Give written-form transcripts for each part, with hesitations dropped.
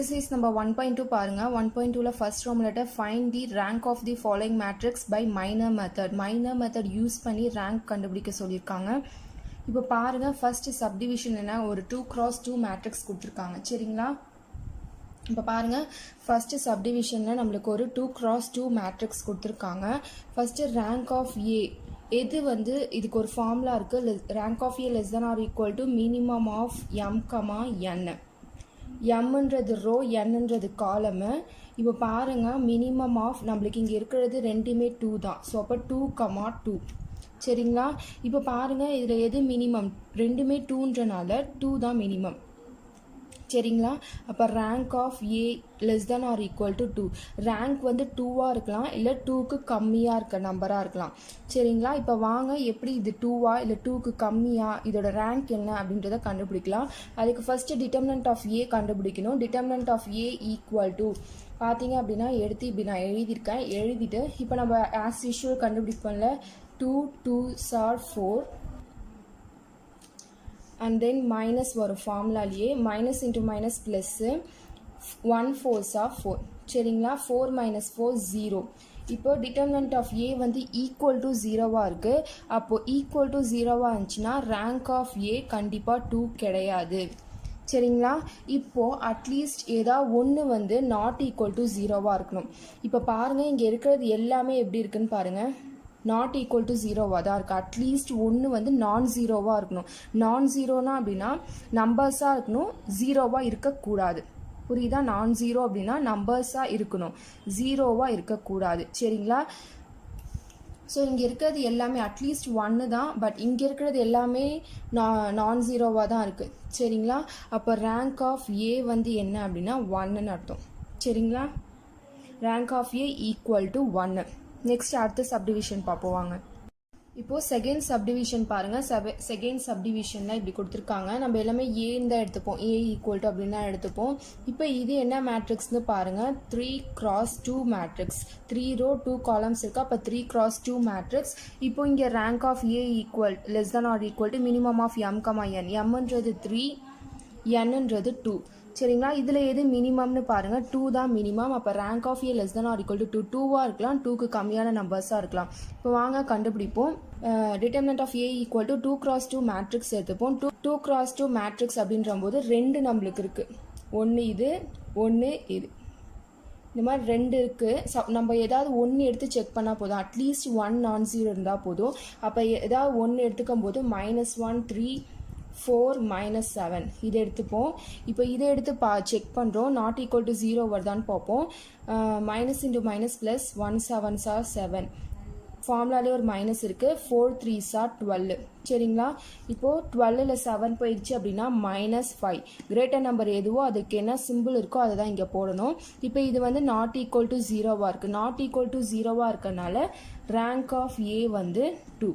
Exercise number 1.2 பாருங்க 1.2ல first Roman letter find the rank of the following matrix by minor method use பண்ணி rank கண்டுபிடிக்க சொல்லியிருக்காங்க. இப்போ பாருங்க first subdivision என்ன ஒரு 2x2 matrix கொடுத்துருக்காங்க சரிங்களா. இப்போ பாருங்க first subdivisionல நம்மளுக்கு ஒரு 2x2 matrix கொடுத்துருக்காங்க. first rank of A எது வந்து இதுக்கு ஒரு ஃபார்முலா இருக்கு rank of A less than or equal to minimum of m, n. mன்றது ரோ nன்றது காலமு. இப்போ பாருங்க மினிமம் ஆஃப் நம்மளுக்கு இங்கே இருக்கிறது ரெண்டுமே 2 தான். ஸோ அப்போ 2, 2 சரிங்களா. இப்போ பாருங்க இதில் எது மினிமம் ரெண்டுமே 2ன்றனால 2 தான் மினிமம் சரிங்களா. அப்போ rank of A less than or equal to 2. Rank வந்து 2வாக இருக்கலாம் இல்லை 2க்கு கம்மியாக இருக்க நம்பராக இருக்கலாம் சரிங்களா. இப்போ வாங்க எப்படி இது 2வா இல்லை 2க்கு கம்மியா இதோட ரேங்க் என்ன அப்படின்றத கண்டுபிடிக்கலாம். அதுக்கு ஃபர்ஸ்ட் டிட்டர்மினன்ட் ஆஃப் ஏ கண்டுபிடிக்கணும். Determinant of A equal to பார்த்தீங்க அப்படின்னா எடுத்து இப்படி நான் எழுதியிருக்கேன். எழுதிட்டு இப்போ நம்ம ஆஸ் யூஷுவல் கண்டுபிடிப்போம்ல 2 2s are 4 and then minus வரும் ஃபார்முலாலேயே minus into minus plus 1 4s are 4 சரிங்களா. 4 minus 4 0. இப்போ டிட்டர்மினன்ட் ஆஃப் ஏ வந்து ஈக்குவல் டு 0வாக இருக்குது. அப்போது ஈக்குவல் டு 0வாக இருந்துச்சுன்னா ரேங்க் ஆஃப் ஏ கண்டிப்பாக 2 கிடையாது சரிங்களா. இப்போது அட்லீஸ்ட் ஏதாவது ஒன்று வந்து நாட் ஈக்குவல் டு 0வாக இருக்கணும். இப்போ பாருங்கள் இங்கே இருக்கிறது எல்லாமே எப்படி இருக்குன்னு பாருங்கள். நாட் ஈக்குவல் டு 0வாக தான் இருக்குது. அட்லீஸ்ட் ஒன்று வந்து நான் ஜீரோவாக இருக்கணும். நான் ஜீரோனா அப்படின்னா நம்பர்ஸாக இருக்கணும், ஜீரோவாக இருக்கக்கூடாது. புரியுதா? நான் ஜீரோ அப்படின்னா நம்பர்ஸாக இருக்கணும், ஜீரோவாக இருக்கக்கூடாது சரிங்களா. ஸோ இங்கே இருக்கிறது எல்லாமே அட்லீஸ்ட் 1 தான். பட் இங்கே இருக்கிறது எல்லாமே நான் ஜீரோவாக தான் இருக்குது சரிங்களா. அப்போ ரேங்க் ஆஃப் ஏ வந்து என்ன அப்படின்னா 1ன்னு அர்த்தம் சரிங்களா. Rank of A equal to 1. Next அடுத்த சப்டிவிஷன் பார்ப்போம் வாங்க. இப்போது செகண்ட் சப்டிவிஷன் பாருங்கள். செகண்ட் சப்டிவிஷனில் இப்படி கொடுத்துருக்காங்க. நம்ம எல்லாமே ஏன்னு தான் எடுத்துப்போம், ஏ ஈக்குவல் டு அப்படின்னு தான் எடுத்துப்போம். இப்போ இது என்ன மேட்ரிக்ஸ்னு பாருங்கள். 3x2 matrix. 3 ரோ 2 காலம்ஸ் இருக்குது. அப்போ 3x2 மேட்ரிக்ஸ். இப்போ இங்கே rank of A equal less than or equal to minimum of m, n. mன்றது 3, nன்றது 2 சரிங்களா. இதில் எது மினிமம்னு பாருங்கள். 2 தான் மினிமம். அப்போ rank of A less than or equal to 2வாக இருக்கலாம், 2க்கு கம்மியான நம்பர்ஸாக இருக்கலாம். இப்போ வாங்க கண்டுபிடிப்போம். Determinant of A equal to 2x2 matrix எடுத்துப்போம். 2x2 மேட்ரிக்ஸ் அப்படின்ற போது 2 நம்மளுக்கு இருக்குது. ஒன்று இது, ஒன்று இது, இந்த மாதிரி 2 இருக்குது. நம்ம ஏதாவது ஒன்று எடுத்து செக் பண்ணால் போதும். அட்லீஸ்ட் 1 நான் ஜீரோ இருந்தால் போதும். அப்போ ஏதாவது ஒன்று எடுத்துக்கும் போது -1 3 4 -7 இதை எடுத்துப்போம். இப்போ இதை எடுத்து செக் பண்ணுறோம். நாட் ஈக்குவல் டு 0 வருதான்னு பார்ப்போம். Minus into minus plus 1 7s are 7. ஃபார்முலாலே ஒரு மைனஸ் இருக்குது. 4 3s are 12 சரிங்களா. இப்போது 12ல் 7 போயிடுச்சு அப்படின்னா -5. கிரேட்டர் நம்பர் எதுவோ அதுக்கு என்ன சிம்பிள் இருக்கோ அதை தான் இங்கே போடணும். இப்போ இது வந்து நாட் ஈக்குவல் டு 0வாக இருக்குது. நாட் ஈக்குவல் டு 0வாக இருக்கனால ரேங்க் ஆஃப் ஏ வந்து 2.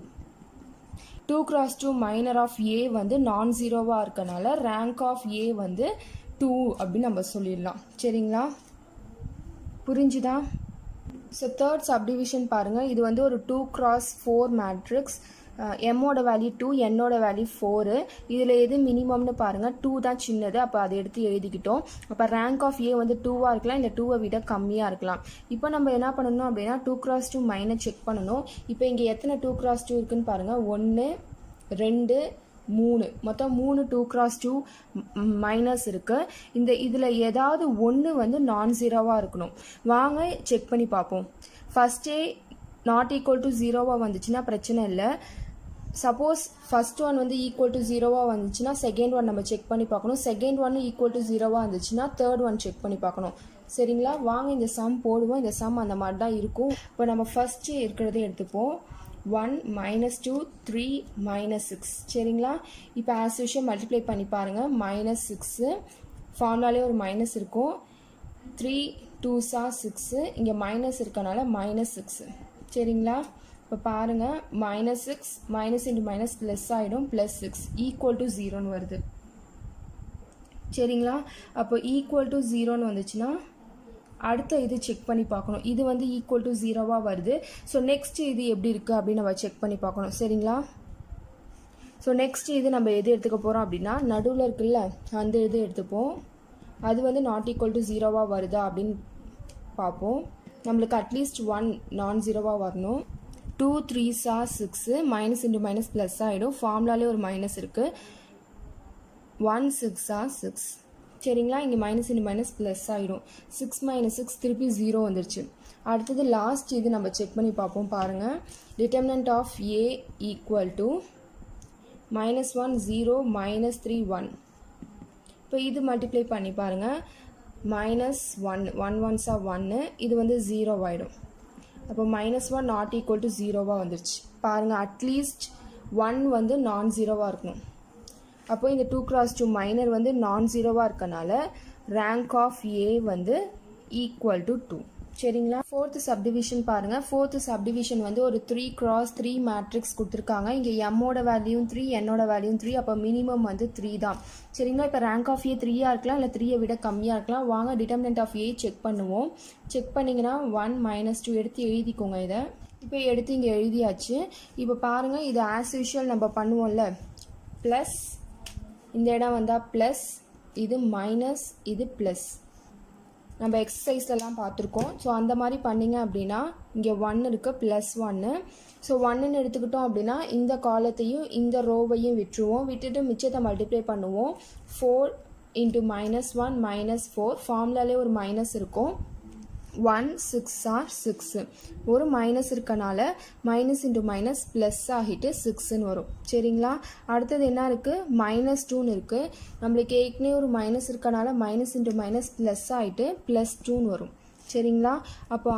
2x2 மைனர் ஆஃப் ஏ வந்து நான் ஜீரோவாக இருக்கனால ரேங்க் ஆஃப் ஏ வந்து 2 அப்படின்னு நம்ம சொல்லிடலாம் சரிங்களா. புரிஞ்சுதா? ஸோ தேர்ட் சப்டிவிஷன் பாருங்கள். இது வந்து ஒரு 2x4 மேட்ரிக்ஸ். எம்மோட வேல்யூ 2, என்னோட வேல்யூ 4. இதில் எது மினிமம்னு பாருங்கள். 2 தான் சின்னது. அப்போ அதை எடுத்து எழுதிக்கிட்டோம். அப்போ ரேங்க் ஆஃப் ஏ வந்து 2வாக இருக்கலாம், இல்லை 2வை விட கம்மியாக இருக்கலாம். இப்போ நம்ம என்ன பண்ணணும் அப்படின்னா 2x2 மைனஸ் செக் பண்ணணும். இப்போ இங்கே எத்தனை 2x2 இருக்குன்னு பாருங்கள். 1 2 3 மொத்தம் 3 2x2 மைனஸ் இருக்குது. இதில் ஏதாவது ஒன்று வந்து நான் ஜீரோவாக இருக்கணும். வாங்க செக் பண்ணி பார்ப்போம். ஃபஸ்ட்டே நாட் ஈக்குவல் டு 0வாக வந்துச்சுன்னா பிரச்சனை இல்லை. சப்போஸ் ஃபர்ஸ்ட் ஒன் வந்து ஈக்குவல் டு 0வாக வந்துச்சுன்னா செகண்ட் ஒன் நம்ம செக் பண்ணி பார்க்கணும். செகண்ட் ஒன் ஈக்குவல் டு 0வாக இருந்துச்சுன்னா தேர்ட் ஒன் செக் பண்ணி பார்க்கணும் சரிங்களா. வாங்க இந்த சம் போடுவோம். இந்த சம் அந்த மாதிரி தான் இருக்கும். இப்போ நம்ம ஃபஸ்ட்டு இருக்கிறதே எடுத்துப்போம். 1 -2 3 -6 சரிங்களா. இப்போ ஆஸ் யூஷுவல் மல்டிப்ளை பண்ணி பாருங்கள். -6 ஃபார்முலாலே ஒரு மைனஸ் இருக்கும். 3 2s are 6. இங்கே மைனஸ் இருக்கனால -6 சரிங்களா. இப்போ பாருங்கள் -6 மைனஸ் இன்ட்டு மைனஸ் ப்ளஸ் ஆகிடும். +6 ஈக்குவல் டு 0ன்னு வருது சரிங்களா. அப்போ ஈக்குவல் டு 0ன்னு வந்துச்சுன்னா அடுத்த இது செக் பண்ணி பார்க்கணும். இது வந்து ஈக்குவல் டு 0வாக வருது. ஸோ நெக்ஸ்ட் இது எப்படி இருக்குது அப்படின்னு நம்ம செக் பண்ணி பார்க்கணும் சரிங்களா. ஸோ நெக்ஸ்ட் இது நம்ம எது எடுத்துக்க போகிறோம் அப்படின்னா நடுவில் இருக்குல்ல அந்த இது எடுத்துப்போம். அது வந்து நாட் ஈக்குவல் டு ஜீரோவாக வருதா அப்படின்னு பார்ப்போம். நம்மளுக்கு அட்லீஸ்ட் 1 நான் ஜீரோவாக வரணும். 2 3s are 6 minus into minus plus ஆகிடும். ஃபார்முலாலே ஒரு மைனஸ் இருக்குது. 1 6 are 6 சரிங்களா. இங்கே மைனஸ் இன்ட்டு மைனஸ் ப்ளஸ் ஆகிடும். 6 மைனஸ் 6 திருப்பி 0 வந்துருச்சு. அடுத்தது லாஸ்ட் இது நம்ம செக் பண்ணி பார்ப்போம். பாருங்கள், determinant of A equal to -1 0 -3 1. இப்போ இது மல்டிப்ளை பண்ணி பாருங்கள். -1 1 1s are 1, இது வந்து 0 ஆகிடும். அப்போ -1 நாட் ஈக்குவல் டு ஜீரோவாக வந்துருச்சு. பாருங்கள், அட்லீஸ்ட் 1 வந்து நான் ஜீரோவாக இருக்கணும். அப்போ இந்த 2x2 மைனர் வந்து நான் ஜீரோவாக இருக்கனால ரேங்க் ஆஃப் ஏ வந்து ஈக்குவல் டு 2. சரிங்களா. ஃபோர்த் சப்டிவிஷன் பாருங்கள். ஃபோர்த் சப்டிவிஷன் வந்து ஒரு 3x3 மேட்ரிக்ஸ் கொடுத்துருக்காங்க. இங்கே எம்மோட வேல்யூவும் 3, என்னோட வேல்யூவும் 3. அப்போ மினிமம் வந்து 3 தான். சரிங்களா. இப்போ ரேங்க் ஆஃப் ஏ 3யாக இருக்கலாம், இல்லை 3யை விட கம்மியாக இருக்கலாம். வாங்க டிட்டர்மினன்ட் ஆஃப் ஏ செக் பண்ணுவோம். செக் பண்ணிங்கன்னா 1 -2 எடுத்து எழுதிக்கோங்க. இதை இப்போ எடுத்து இங்கே எழுதியாச்சு. இப்போ பாருங்கள், இது ஆஸ் யூஷுவல் நம்ம பண்ணுவோம்ல, ப்ளஸ் இந்த இடம் வந்தால் ப்ளஸ், இது மைனஸ், இது ப்ளஸ். நம்ம எக்ஸசைஸ்லாம் பார்த்துருக்கோம். ஸோ அந்த மாதிரி பண்ணிங்க அப்படின்னா இங்கே 1 இருக்குது, +1. ஸோ 1ன்னு எடுத்துக்கிட்டோம் அப்படின்னா இந்த காலத்தையும் இந்த ரோவையும் விட்டுருவோம். விட்டுட்டு மிச்சத்தை மல்டிப்ளை பண்ணுவோம். 4 × -1 -4. ஃபார்முலாலே ஒரு மைனஸ் இருக்கும். 1 6 are 6. ஒரு மைனஸ் இருக்கனால மைனஸ் இன்ட்டு மைனஸ் ப்ளஸ் ஆகிட்டு 6ன்னு வரும். சரிங்களா. அடுத்தது என்ன இருக்குது, -2ன்னு இருக்குது. நம்மளுக்கு ஏற்கனவே ஒரு மைனஸ் இருக்கனால மைனஸ் இன்ட்டு மைனஸ் ப்ளஸ் ஆகிட்டு +2ன்னு வரும். சரிங்களா. அப்போ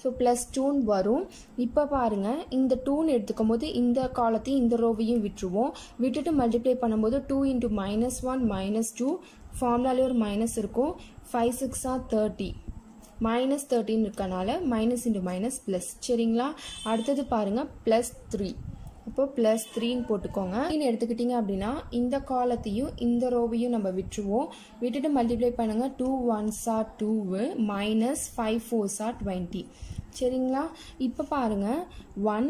ஸோ +2ன்னு வரும். இப்போ பாருங்கள், இந்த 2ன்னு எடுத்துக்கும் போது இந்த காலத்தையும் இந்த ரோவையும் விட்டுருவோம். விட்டுட்டு மல்டிப்ளை பண்ணும்போது 2 × -1 -2. ஃபார்முலாலே ஒரு மைனஸ் இருக்கும். 5 6 are 30. -13 இருக்கனால மைனஸ் இன்ட்டு மைனஸ் ப்ளஸ். சரிங்களா. அடுத்தது பாருங்கள், +3. இப்போ +3ன்னு போட்டுக்கோங்க. எடுத்துக்கிட்டிங்க அப்படின்னா இந்த காலத்தையும் இந்த ரோவையும் நம்ம விட்டுருவோம். விட்டுட்டு மல்டிப்ளை பண்ணுங்கள். 2 1s are 2 -5 4s are 20. சரிங்களா. இப்போ பாருங்கள், 1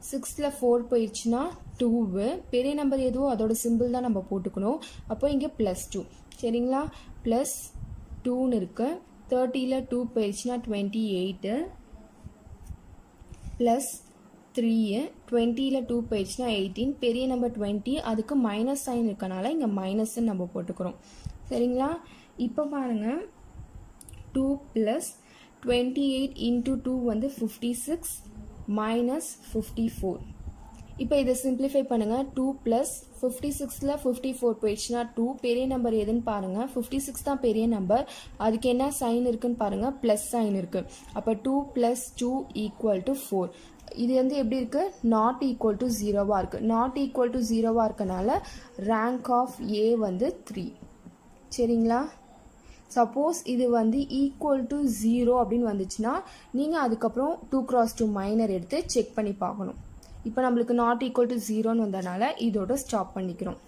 6ல் 4 போயிடுச்சுன்னா 2. பெரிய நம்பர் எதுவோ அதோட சிம்பிள் தான் நம்ம போட்டுக்கணும். அப்போ இங்கே +2. சரிங்களா. +2ன்னு இருக்குது. 30ல் 2 போயிடுச்சுன்னா 28 +3. 20ல் 2 போயிடுச்சுன்னா 18. பெரிய நம்பர் 20, அதுக்கு மைனஸ் சைன் இருக்கனால இங்கே மைனஸ்ன்னு நம்ம போட்டுக்கிறோம். சரிங்களா. இப்போ பாருங்கள், 2 + 28 × 2 வந்து 56 -54. இப்போ இதை சிம்பிளிஃபை பண்ணுங்கள். 2 + 56ல் 54 போயிடுச்சுன்னா 2. பெரிய நம்பர் எதுன்னு பாருங்கள். 56 தான் பெரிய நம்பர். அதுக்கு என்ன சைன் இருக்குன்னு பாருங்கள், ப்ளஸ் சைன் இருக்குது. அப்போ 2 + 2 = 4. இது வந்து எப்படி இருக்குது, நாட் ஈக்குவல் டு ஜீரோவாக இருக்குது. நாட் ஈக்குவல் டு ஜீரோவாக இருக்கனால ரேங்க் ஆஃப் ஏ வந்து 3. சரிங்களா. சப்போஸ் இது வந்து ஈக்குவல் டு 0 அப்படின்னு வந்துச்சுன்னா நீங்கள் அதுக்கப்புறம் 2x2 மைனர் எடுத்து செக் பண்ணி பார்க்கணும். இப்போ நம்மளுக்கு நாட் ஈக்குவல் டு 0ன்னு வந்ததுனால இதோட ஸ்டாப் பண்ணிக்கிறோம்.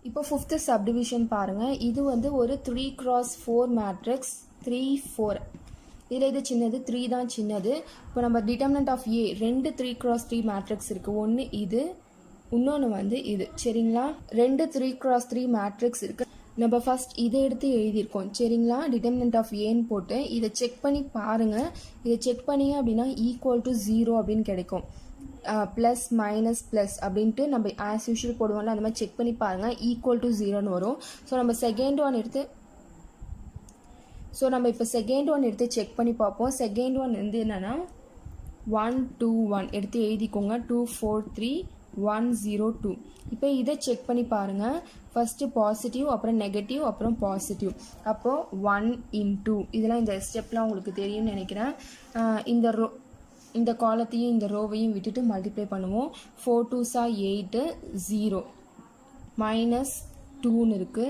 இப்போ 5th சப்டிவிஷன் பாருங்கள். இது வந்து ஒரு 3x4 மேட்ரிக்ஸ் 3 4. இதில் இது சின்னது, 3 தான் சின்னது. இப்போ நம்ம determinant of A 2 3x3 matrix இருக்குது. ஒன்று இது, இன்னொன்று வந்து இது. சரிங்களா. 2 3x3 மேட்ரிக்ஸ் இருக்குது. நம்ம ஃபஸ்ட் இதை எடுத்து எழுதியிருக்கோம். சரிங்களா. டிட்டர்மினன்ட் ஆஃப் ஏன்னு போட்டு இதை செக் பண்ணி பாருங்கள். இதை செக் பண்ணிங்க அப்படின்னா ஈக்குவல் டு 0 அப்படின்னு கிடைக்கும். ப்ளஸ் மைனஸ் ப்ளஸ் அப்படின்ட்டு நம்ம ஆஸ் யூஷுவல் போடுவோம்ல, அந்த மாதிரி செக் பண்ணி பாருங்கள். ஈக்குவல் டு 0ன்னு வரும். ஸோ நம்ம செகண்ட் ஒன் எடுத்து செக் பண்ணி பார்ப்போம். செகண்ட் ஒன் வந்து என்னென்னா 1 2 1 எடுத்து எழுதிக்கோங்க. 2 4 3 1 0 2. இப்போ இதை செக் பண்ணி பாருங்கள். ஃபஸ்ட்டு பாசிட்டிவ், அப்புறம் நெகட்டிவ், அப்புறம் பாசிட்டிவ். அப்போது 1 × இதெல்லாம் இந்த ஸ்டெப்லாம் உங்களுக்கு தெரியும்னு நினைக்கிறேன். இந்த காலத்தையும் இந்த ரோவையும் விட்டுட்டு மல்டிப்ளை பண்ணுவோம். 4 2s are 8 0 -2ன்னு இருக்குது.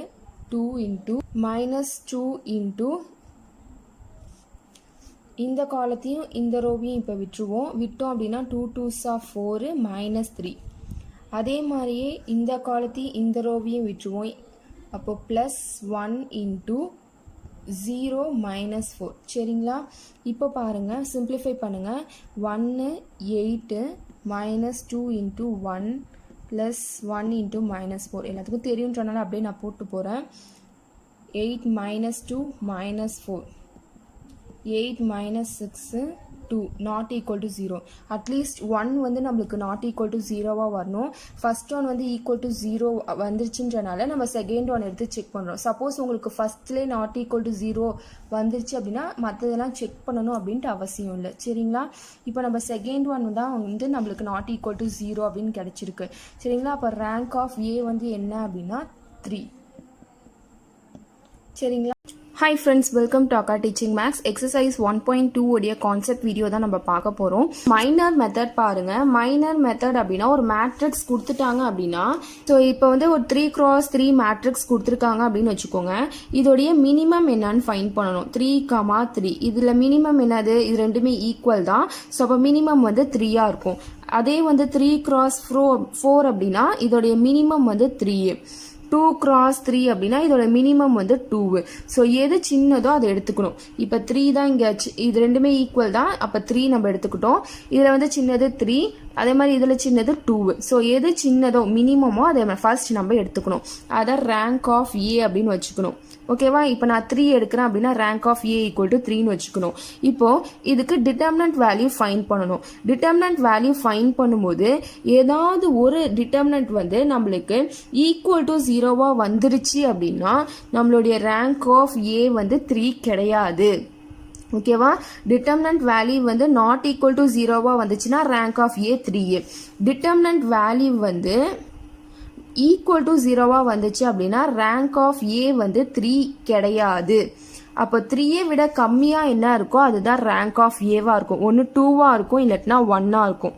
2 × -2 × இந்த காலத்தையும் இந்த ரோவையும் இப்போ விட்டோம் அப்படின்னா 2 2s are 4 -3. அதே மாதிரியே இந்த காலத்தையும் இந்த ரோவையும் விட்டுருவோம். அப்போ +1 × 0 -4. சரிங்களா. இப்போ பாருங்கள், சிம்பிளிஃபை பண்ணுங்கள். 1 8 -2 × 1 ப்ளஸ் 1 இன்ட்டு -4 எல்லாத்துக்கும் தெரியுன்றனால அப்படியே நான் போட்டு போகிறேன். 8 minus 2 minus 4 8 minus 6 2 not equal to 0. At least 1 வந்து நம்மளுக்கு நாட் ஈக்குவல் டு 0வாக வரணும். ஃபர்ஸ்ட் ஒன் வந்து ஈக்குவல் டு 0 வந்துருச்சுன்றனால நம்ம செகண்ட் ஒன் எடுத்து செக் பண்ணுறோம். சப்போஸ் உங்களுக்கு ஃபர்ஸ்ட்லேயே நாட் ஈக்குவல் டு 0 வந்துருச்சு அப்படின்னா மற்றதெல்லாம் செக் பண்ணணும் அப்படின்ட்டு அவசியம் இல்லை. சரிங்களா? இப்போ நம்ம செகண்ட் ஒன் தான் வந்து நம்மளுக்கு நாட் ஈக்குவல் டு 0 அப்படின்னு கிடச்சிருக்கு. சரிங்களா? அப்போ ரேங்க் ஆஃப் ஏ வந்து என்ன அப்படின்னா 3. சரிங்களா? ஹாய் ஃப்ரெண்ட்ஸ், வெல்கம் டு அக்கா டீச்சிங் மேக்ஸ். எக்ஸசைஸ் 1.2 உடைய கான்செப்ட் வீடியோ தான் நம்ம பார்க்க போகிறோம். மைனர் மெத்தட் பாருங்கள். மைனர் மெத்தட் அப்படின்னா ஒரு மேட்ரிக்ஸ் கொடுத்துட்டாங்க அப்படின்னா, ஸோ இப்போ வந்து ஒரு 3x3 மேட்ரிக்ஸ் கொடுத்துருக்காங்க அப்படின்னு வச்சுக்கோங்க. இதோடைய மினிமம் என்னன்னு ஃபைண்ட் பண்ணணும். 3, 3 இதில் மினிமம் என்னது? இது ரெண்டுமே ஈக்குவல் தான். ஸோ அப்போ மினிமம் வந்து 3ஆக இருக்கும். அதே வந்து 3x4 அப்படின்னா இதோடைய மினிமம் வந்து 3. 2x3 அப்படின்னா இதோட மினிமம் வந்து 2. ஸோ எது சின்னதோ அதை எடுத்துக்கணும். இப்போ 3 தான் இங்கே, இது ரெண்டுமே ஈக்குவல் தான். அப்போ 3 நம்ம எடுத்துக்கிட்டோம். இதில் வந்து சின்னது 3, அதே மாதிரி இதில் சின்னது 2. ஸோ எது சின்னதோ மினிமமோ அதை ஃபர்ஸ்ட் நம்ம எடுத்துக்கணும். அதான் ரேங்க் ஆஃப் ஏ அப்படின்னு வச்சுக்கணும். ஓகேவா? இப்போ நான் 3 எடுக்கிறேன் அப்படின்னா rank of A equal to 3ன்னு வச்சுக்கணும். இப்போ இதுக்கு டிட்டர்மினன்ட் வேல்யூ ஃபைன் பண்ணணும். டிட்டர்மினன்ட் வேல்யூ ஃபைன் பண்ணும்போது ஏதாவது ஒரு டிட்டர்மினன்ட் வந்து நம்மளுக்கு ஈக்குவல் டு 0வா வந்துருச்சு அப்படின்னா நம்மளுடைய ரேங்க் ஆஃப் ஏ வந்து 3 கிடையாது. ஓகேவா? டிட்டர்மினன்ட் வேல்யூ வந்து நாட் ஈக்குவல் டு 0வா வந்துச்சுன்னா rank of A 3. Determinant value வந்து ஈக்குவல் டு 0வா வந்துச்சு அப்படின்னா ரேங்க் ஆஃப் ஏ வந்து 3 கிடையாது. அப்போ 3ஐ விட கம்மியாக என்ன இருக்கோ அதுதான் ரேங்க் ஆஃப் ஏவா இருக்கும். ஒன்று 2வா இருக்கும், இல்லாட்டினா 1ஆ இருக்கும்.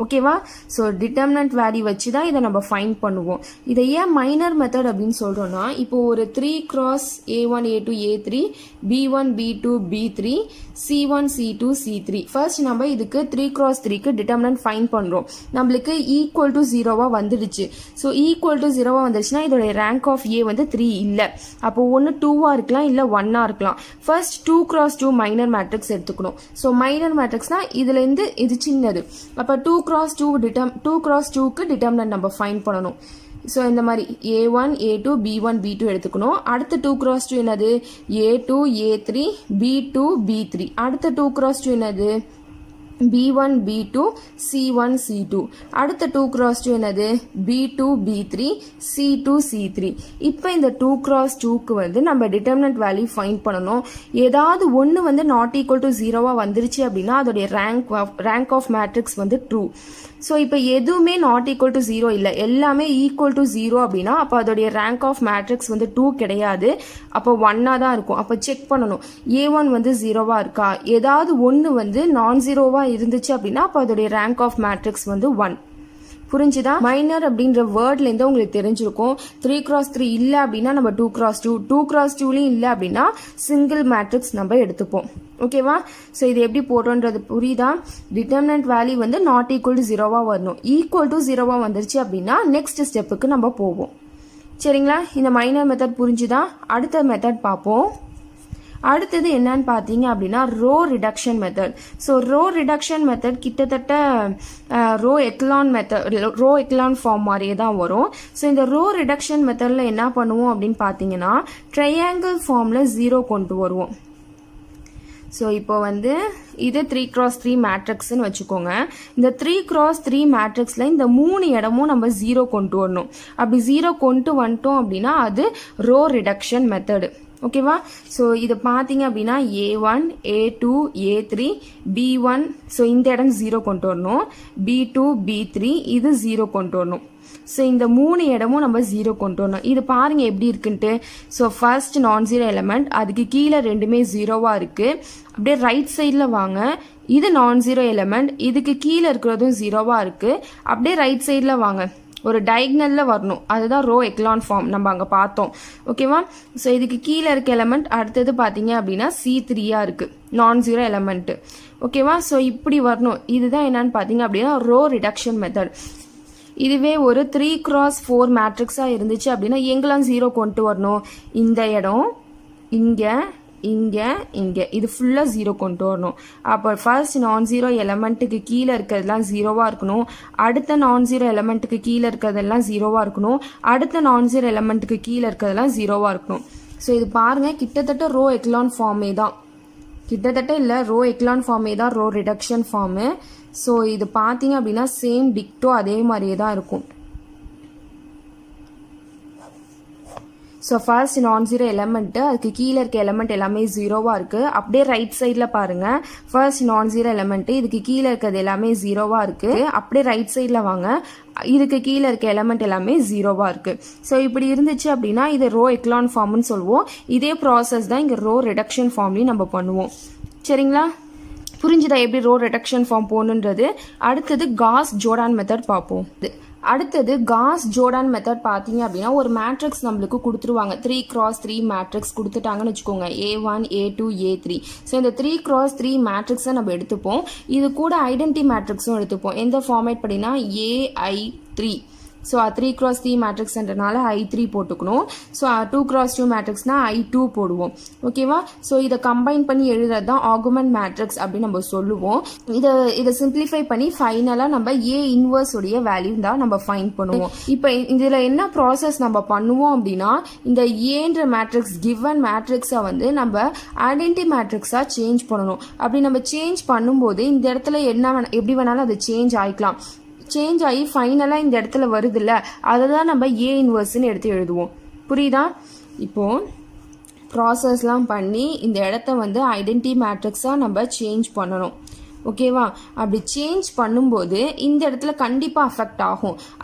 ஓகேவா? ஸோ டிட்டர்மினன்ட் வேல்யூ வச்சு தான் இதை நம்ம ஃபைண்ட் பண்ணுவோம். இதை ஏன் மைனர் மெத்தட் அப்படின்னு சொல்கிறோன்னா, இப்போ ஒரு 3x A1 A2 A3 B1 B2 B3 C1 C2 C3 first நம்ம இதுக்கு 3x3க்கு டிட்டர்மினன்ட் ஃபைண்ட் பண்ணுறோம். நம்மளுக்கு ஈக்குவல் டு 0வா வந்துடுச்சு. ஸோ ஈக்குவல் டு 0வா வந்துடுச்சுன்னா இதோடைய ரேங்க் ஆஃப் ஏ வந்து 3 இல்லை. அப்போ ஒன்று 2வா இருக்கலாம், இல்லை 1ஆ இருக்கலாம். ஃபர்ஸ்ட் 2x2 மைனர் மேட்ரிக்ஸ் எடுத்துக்கணும். ஸோ மைனர் மேட்ரிக்ஸ்னால் இதுலேருந்து இது சின்னது. அப்போ 2x2க்கு டிட்டர்மினன்ட் நம்ம ஃபைண்ட் பண்ணணும். ஸோ இந்த மாதிரி A1 A2 B1 B2 எடுத்துக்கணும். அடுத்த 2x2 என்னது? A2 A3 B2 B3. அடுத்த 2x2 என்னது? B1 B2 C1 C2. அடுத்த 2x2 என்னது? B2 B3 C2 C3. இப்போ இந்த 2x2க்கு வந்து நம்ம டிட்டர்மினன்ட் வேல்யூ ஃபைண்ட் பண்ணணும். ஏதாவது ஒன்று வந்து நாட் ஈக்குவல் டு 0வா வந்துருச்சு அப்படின்னா அதோடைய ரேங்க் ஆஃப் மேட்ரிக்ஸ் வந்து ட்ரூ. ஸோ இப்போ எதுவுமே நாட் ஈக்குவல் டு 0 இல்லை, எல்லாமே ஈக்குவல் டு 0 அப்படின்னா அப்போ அதோடைய ரேங்க் ஆஃப் மேட்ரிக்ஸ் வந்து 2 கிடையாது. அப்போ 1ஆக தான் இருக்கும். அப்போ செக் பண்ணணும் A1 வந்து 0வா இருக்கா. ஏதாவது ஒன்று வந்து நான் 0வா இருந்துச்சு அப்படின்னா அப்போ அதோடைய ரேங்க் ஆஃப் மேட்ரிக்ஸ் வந்து 1. புரிஞ்சுதா? மைனர் அப்படின்ற வேர்ட்லேருந்து உங்களுக்கு தெரிஞ்சிருக்கும். 3x3 இல்லை அப்படின்னா நம்ம 2x2, 2x2லையும் இல்லை அப்படின்னா சிங்கிள் மேட்ரிக்ஸ் நம்ம எடுத்துப்போம். ஓகேவா? ஸோ இது எப்படி போட்டோன்றது புரியுதா? டிட்டர்மினன்ட் வேல்யூ வந்து நாட் ஈக்குவல் டு 0வா வரணும். ஈக்குவல் டு 0வா வந்துருச்சு அப்படின்னா நெக்ஸ்ட் ஸ்டெப்புக்கு நம்ம போவோம். சரிங்களா? இந்த மைனர் மெத்தட் புரிஞ்சுதா? அடுத்த மெத்தட் பார்ப்போம். அடுத்தது என்னன்னு பார்த்தீங்க அப்படின்னா row reduction method. So row reduction method கிட்டத்தட்ட ரோ எக்லான் ஃபார்ம் மாதிரியே தான் வரும். ஸோ இந்த ரோ ரிடக்ஷன் மெத்தடில் என்ன பண்ணுவோம் அப்படின்னு பார்த்தீங்கன்னா ட்ரையாங்கிள் ஃபார்மில் 0 கொண்டு வருவோம். ஸோ இப்போ வந்து இது 3x3 மேட்ரிக்ஸ்ன்னு வச்சுக்கோங்க. இந்த 3x3 மேட்ரிக்ஸில் இந்த 3 இடமும் நம்ம 0 கொண்டு வரணும். அப்படி 0 கொண்டு வந்துட்டோம் அப்படின்னா அது ரோ ரிடக்ஷன் மெத்தடு. ஓகேவா? ஸோ இது பார்த்தீங்க அப்படின்னா A1 A2 A3 B1, so இந்த இடம் 0 கொண்டு வரணும். B2 B3 இது 0 கொண்டு வரணும். ஸோ இந்த 3 இடமும் நம்ம 0 கொண்டு வரணும். இது பாருங்க எப்படி இருக்குன்ட்டு. ஸோ ஃபர்ஸ்ட் நான் 0 எலமெண்ட், அதுக்கு கீழே ரெண்டுமே 0வா இருக்கு. அப்படியே ரைட் சைடில் வாங்க. இது நான் 0 எலமெண்ட், இதுக்கு கீழே இருக்கிறதும் 0வா இருக்கு. அப்படியே ரைட் சைடில் வாங்க. ஒரு டயக்னலில் வரணும். அதுதான் ரோ எக்லான் ஃபார்ம் நம்ம அங்கே பார்த்தோம். ஓகேவா? ஸோ இதுக்கு கீழே இருக்க எலமெண்ட் அடுத்தது பார்த்தீங்க அப்படின்னா C3யாக இருக்குது, நான் 0 எலமெண்ட்டு. ஓகேவா? ஸோ இப்படி வரணும். இதுதான் என்னன்னு பார்த்தீங்க அப்படின்னா ரோ ரிடக்ஷன் மெத்தட். இதுவே ஒரு 3x4 மேட்ரிக்ஸாக இருந்துச்சு அப்படின்னா எங்கெல்லாம் 0 கொண்டு வரணும்? இந்த இடம், இங்கே, இங்கே இங்கே இது ஃபுல்லாக 0 கொண்டு வரணும். அப்போ ஃபர்ஸ்ட் நான் ஜீரோ எலமெண்ட்டுக்கு கீழே இருக்கிறதுலாம் 0வாக இருக்கணும். அடுத்த நான் ஜீரோ எலமெண்ட்டுக்கு கீழே இருக்கிறதெல்லாம் 0வாக இருக்கணும். அடுத்த நான் ஜீரோ எலமெண்ட்டுக்கு கீழே இருக்கிறதெல்லாம் 0வாக இருக்கணும். ஸோ இது பாருங்கள், கிட்டத்தட்ட ரோ எக்லான் ஃபார்மே தான், கிட்டத்தட்ட இல்லை, ரோ எக்லான் ஃபார்மே தான் ரோ ரிடக்ஷன் ஃபார்மு. ஸோ இது பார்த்தீங்க அப்படின்னா சேம் டிக்டோ அதே மாதிரியே தான் இருக்கும். ஸோ ஃபர்ஸ்ட் நான் ஜீரோ எலமெண்ட்டு, அதுக்கு கீழே இருக்க எலமெண்ட் எல்லாமே 0வாக இருக்குது. அப்படியே ரைட் சைடில் பாருங்கள், ஃபர்ஸ்ட் நான் ஜீரோ எலமெண்ட்டு, இதுக்கு கீழே இருக்கிறது எல்லாமே 0வாக இருக்குது. அப்படியே ரைட் சைடில் வாங்க, இதுக்கு கீழே இருக்க எலமெண்ட் எல்லாமே 0வாக இருக்குது. ஸோ இப்படி இருந்துச்சு அப்படின்னா இது ரோ எக்லான் ஃபார்ம்னு சொல்லுவோம். இதே ப்ராசஸ் தான் இங்கே ரோ ரிடக்ஷன் ஃபார்ம்லையும் நம்ம பண்ணுவோம். சரிங்களா? புரிஞ்சுதா எப்படி ரோ ரிடக்ஷன் ஃபார்ம் போகணுன்றது? அடுத்தது காஸ் ஜோர்டான் மெத்தட் பார்ப்போம். அடுத்தது காஸ் ஜோர்டான் மெத்தட் பார்த்தீங்க அப்படின்னா ஒரு மேட்ரிக்ஸ் நம்மளுக்கு கொடுத்துருவாங்க. 3x3 மேட்ரிக்ஸ் கொடுத்துட்டாங்கன்னு வச்சுக்கோங்க, A1 A2 A3. ஸோ இந்த 3x3 மேட்ரிக்ஸை நம்ம எடுத்துப்போம். இது கூட ஐடென்டி மேட்ரிக்ஸும் எடுத்துப்போம். எந்த format படினா AI3. So 3x3 மேட்ரிக்ஸ்ன்றனால I3 போட்டுக்கணும். ஸோ 2x2 மேட்ரிக்ஸ்னா I2 போடுவோம். ஓகேவா? ஸோ இதை கம்பைன் பண்ணி எழுதுறது தான் ஆர்குமெண்ட் மேட்ரிக்ஸ் அப்படின்னு நம்ம சொல்லுவோம். இதை சிம்பிளிஃபை பண்ணி ஃபைனலாக நம்ம A இன்வர்ஸ் உடைய வேல்யூ தான் நம்ம ஃபைண்ட் பண்ணுவோம். இப்போ இதில் என்ன ப்ராசஸ் நம்ம பண்ணுவோம் அப்படின்னா, இந்த ஏன்ற மேட்ரிக்ஸ் கிவன் மேட்ரிக்ஸை வந்து நம்ம ஐடென்டி மேட்ரிக்ஸாக சேஞ்ச் பண்ணணும். அப்படி நம்ம சேஞ்ச் பண்ணும்போது இந்த இடத்துல எப்படி வேணாலும் அது சேஞ்ச் ஆகிக்கலாம். சேஞ்ச் ஆகி ஃபைனலாக இந்த இடத்துல வருதுல்ல, அதை தான் நம்ம ஏ இன்வர்ஸ்ன்னு எடுத்து எழுதுவோம். புரியுதா? இப்போது ப்ராசஸ்லாம் பண்ணி இந்த இடத்த வந்து ஐடென்டி மேட்ரிக்ஸாக நம்ம சேஞ்ச் பண்ணணும். ஓகேவா? அப்படி சேஞ்ச் பண்ணும்போது இந்த இடத்துல கண்டிப்பாக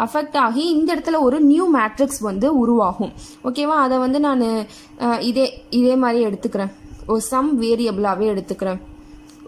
அஃபெக்ட் ஆகி இந்த இடத்துல ஒரு நியூ மேட்ரிக்ஸ் வந்து உருவாகும். ஓகேவா? அதை வந்து நான் இதே மாதிரி எடுத்துக்கிறேன், ஒரு சம் வேரியபிளாகவே எடுத்துக்கிறேன்.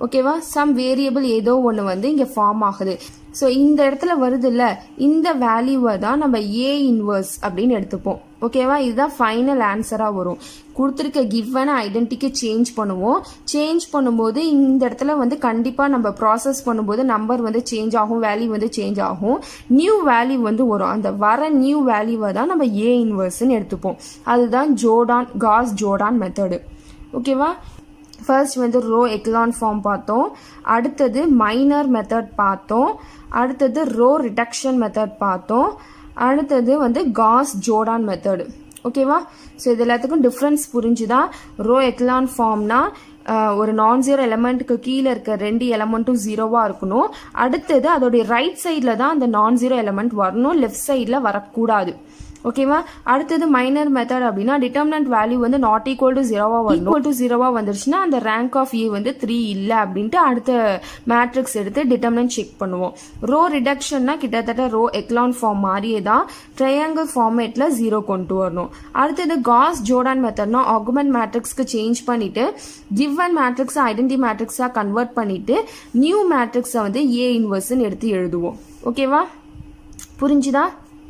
ஓகேவா? சம் வேரியபிள் ஏதோ ஒன்று வந்து இங்கே ஃபார்ம் ஆகுது. ஸோ இந்த இடத்துல வருதுல்ல, இந்த வேல்யூவை தான் நம்ம ஏ இன்வர்ஸ் அப்படின்னு எடுத்துப்போம். ஓகேவா? இதுதான் ஃபைனல் ஆன்சராக வரும். கொடுத்துருக்க கிவன் ஐடென்டிக்கு சேஞ்ச் பண்ணுவோம். சேஞ்ச் பண்ணும்போது இந்த இடத்துல வந்து கண்டிப்பாக நம்ம ப்ராசஸ் பண்ணும்போது நம்பர் வந்து சேஞ்ச் ஆகும், வேல்யூ வந்து சேஞ்ச் ஆகும், நியூ வேல்யூ வந்து வரும். அந்த வர நியூ வேல்யூவை தான் நம்ம ஏ இன்வர்ஸ்ன்னு எடுத்துப்போம். அதுதான் காஸ் ஜோர்டான் மெத்தடு. ஓகேவா? ஃபர்ஸ்ட் வந்து ரோ எக்லான் ஃபார்ம் பார்த்தோம், அடுத்தது மைனர் மெத்தட் பார்த்தோம், அடுத்தது ரோ ரிடக்ஷன் மெத்தட் பார்த்தோம், அடுத்தது வந்து காஸ் ஜோர்டான் மெத்தடு. ஓகேவா? ஸோ இது எல்லாத்துக்கும் டிஃப்ரென்ஸ் புரிஞ்சுதா? ரோ எக்லான் ஃபார்ம்னா ஒரு நான் ஜீரோ எலமெண்ட்டுக்கு கீழே இருக்க 2 எலமெண்ட்டும் 0வாக இருக்கணும். அடுத்தது அதோடைய ரைட் சைடில் தான் அந்த நான் ஜீரோ எலமெண்ட் வரணும், லெஃப்ட் சைடில் வரக்கூடாது. ஓகேவா? அடுத்தது மைனர் மெத்தட் அப்படின்னா டிட்டர்மினன்ட் வேல்யூ வந்து நாட் ஈக்குவல் டு 0வா வரணும். ஈக்குவல் டு 0வா வந்துருச்சுன்னா அந்த ரேங்க் ஆஃப் ஏ வந்து 3 இல்லை அப்படின்ட்டு அடுத்த மேட்ரிக்ஸ் எடுத்து டிட்டர்மினன்ட் செக் பண்ணுவோம். ரோ ரிடக்ஷன்னா கிட்டத்தட்ட ரோ எக்லான் ஃபார்ம் மாதிரியே தான், ட்ரையாங்கிள் ஃபார்மேட்ல 0 கொண்டு வரணும். அடுத்தது காஸ் ஜோர்டான் மெத்தட்னா ஆர்குமெண்ட் மேட்ரிக்ஸ்க்கு சேஞ்ச் பண்ணிட்டு கிவன் மேட்ரிக்ஸை ஐடென்டி மேட்ரிக்ஸாக கன்வெர்ட் பண்ணிட்டு நியூ மேட்ரிக்ஸை வந்து ஏ இன்வர்ஸ்ன்னு எடுத்து எழுதுவோம். ஓகேவா? புரிஞ்சுதா?